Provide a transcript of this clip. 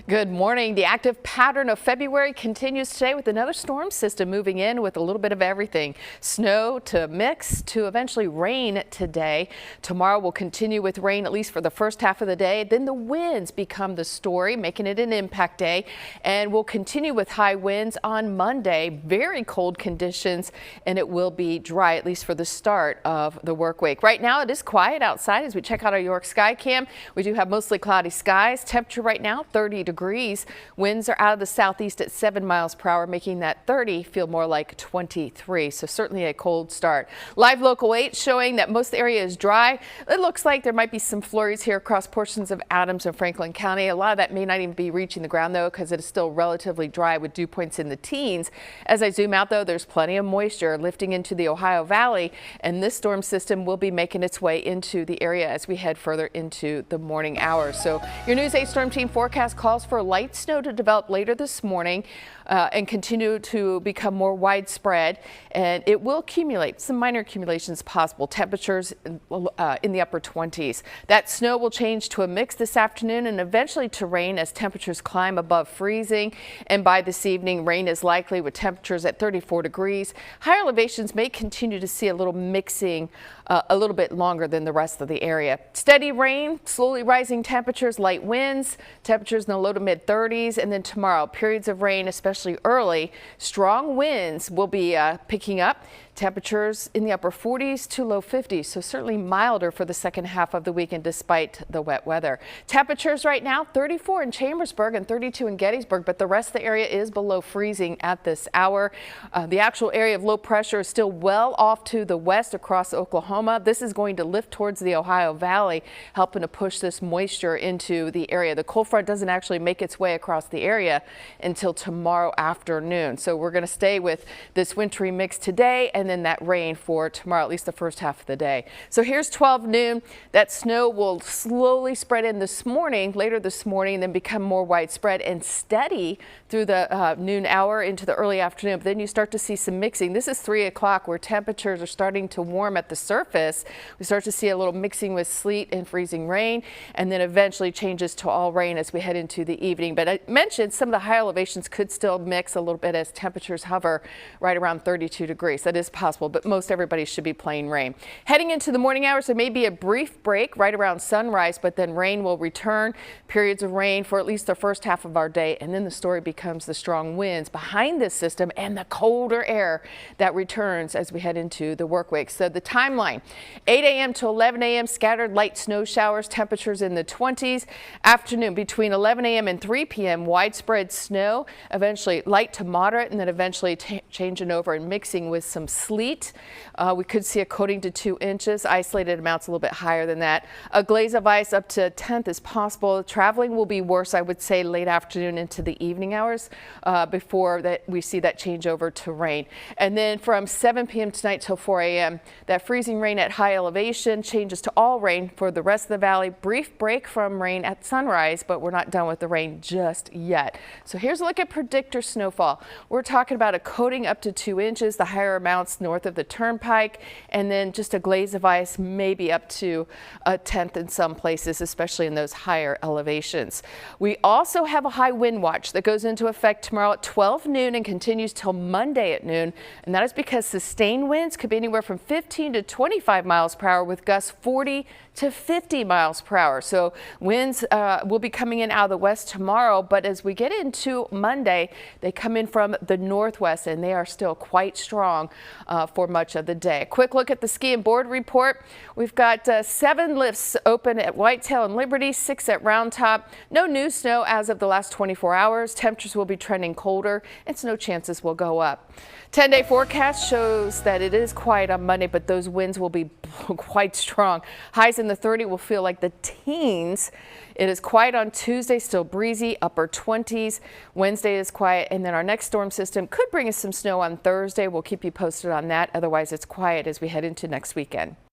Good morning. The active pattern of February continues today with another storm system moving in with a little bit of everything. Snow to mix to eventually rain today. Tomorrow will continue with rain at least for the first half of the day. Then the winds become the story, making it an impact day. And we'll continue with high winds on Monday. Very cold conditions, and it will be dry at least for the start of the work week. Right now it is quiet outside as we check out our York Sky Cam. We do have mostly cloudy skies. Temperature right now 30 degrees. Winds are out of the southeast at 7 miles per hour, making that 30 feel more like 23. So certainly a cold start. Live Local 8 showing that most of the area is dry. It looks like there might be some flurries here across portions of Adams and Franklin County. A lot of that may not even be reaching the ground though, because it is still relatively dry with dew points in the teens. As I zoom out though, there's plenty of moisture lifting into the Ohio Valley, and this storm system will be making its way into the area as we head further into the morning hours. So your News 8 Storm Team forecast calls for light snow to develop later this morning and continue to become more widespread, and it will accumulate. Some minor accumulations possible. Temperatures in the upper 20s. That snow will change to a mix this afternoon and eventually to rain as temperatures climb above freezing. And by this evening, rain is likely with temperatures at 34 degrees. Higher elevations may continue to see a little mixing a little bit longer than the rest of the area. Steady rain, slowly rising temperatures, light winds, temperatures in the low to mid 30s, and then tomorrow periods of rain, especially early. Strong winds will be picking up. Temperatures in the upper 40s to low 50s, so certainly milder for the second half of the weekend despite the wet weather. Temperatures right now 34 in Chambersburg and 32 in Gettysburg, but the rest of the area is below freezing at this hour. The actual area of low pressure is still well off to the west across Oklahoma. This is going to lift towards the Ohio Valley, helping to push this moisture into the area. The cold front doesn't actually make its way across the area until tomorrow afternoon. So we're going to stay with this wintry mix today and then that rain for tomorrow, at least the first half of the day. So here's 12 noon. That snow will slowly spread in this morning, later this morning, then become more widespread and steady through the noon hour into the early afternoon. But then you start to see some mixing. This is 3 o'clock where temperatures are starting to warm at the surface. We start to see a little mixing with sleet and freezing rain, and then eventually changes to all rain as we head into the evening. But I mentioned some of the high elevations could still mix a little bit as temperatures hover right around 32 degrees. That is possible, but most everybody should be playing rain. Heading into the morning hours, there may be a brief break right around sunrise, but then rain will return. Periods of rain for at least the first half of our day, and then the story becomes the strong winds behind this system and the colder air that returns as we head into the work week. So the timeline, 8 a.m. to 11 a.m. scattered light snow showers, temperatures in the 20s. Afternoon between 11 a.m. and 3 p.m. widespread snow, eventually light to moderate, and then eventually changing over and mixing with some sleet. We could see a coating to 2 inches, isolated amounts a little bit higher than that. A glaze of ice up to a tenth is possible. Traveling will be worse, I would say, late afternoon into the evening hours before that we see that change over to rain. And then from 7 p.m. tonight till 4 a.m. that freezing rain at high elevation changes to all rain for the rest of the valley. Brief break from rain at sunrise, but we're not done with the rain just yet. So here's a look at predictor snowfall. We're talking about a coating up to 2 inches, the higher amounts north of the Turnpike, and then just a glaze of ice maybe up to a tenth in some places, especially in those higher elevations. We also have a high wind watch that goes into effect tomorrow at 12 noon and continues till Monday at noon, and that is because sustained winds could be anywhere from 15 to 25 miles per hour with gusts 40 to 50 miles per hour. So winds will be coming in out of the west tomorrow, but as we get into Monday, they come in from the northwest and they are still quite strong for much of the day. A quick look at the ski and board report. We've got 7 lifts open at Whitetail and Liberty, 6 at Round Top. No new snow as of the last 24 hours. Temperatures will be trending colder and snow chances will go up. 10-day forecast shows that it is quiet on Monday, but those winds will be quite strong. Highs in the 30 will feel like the teens. It is quiet on Tuesday, still breezy, upper 20s. Wednesday is quiet, and then our next storm system could bring us some snow on Thursday. We'll keep you posted on that. Otherwise, it's quiet as we head into next weekend.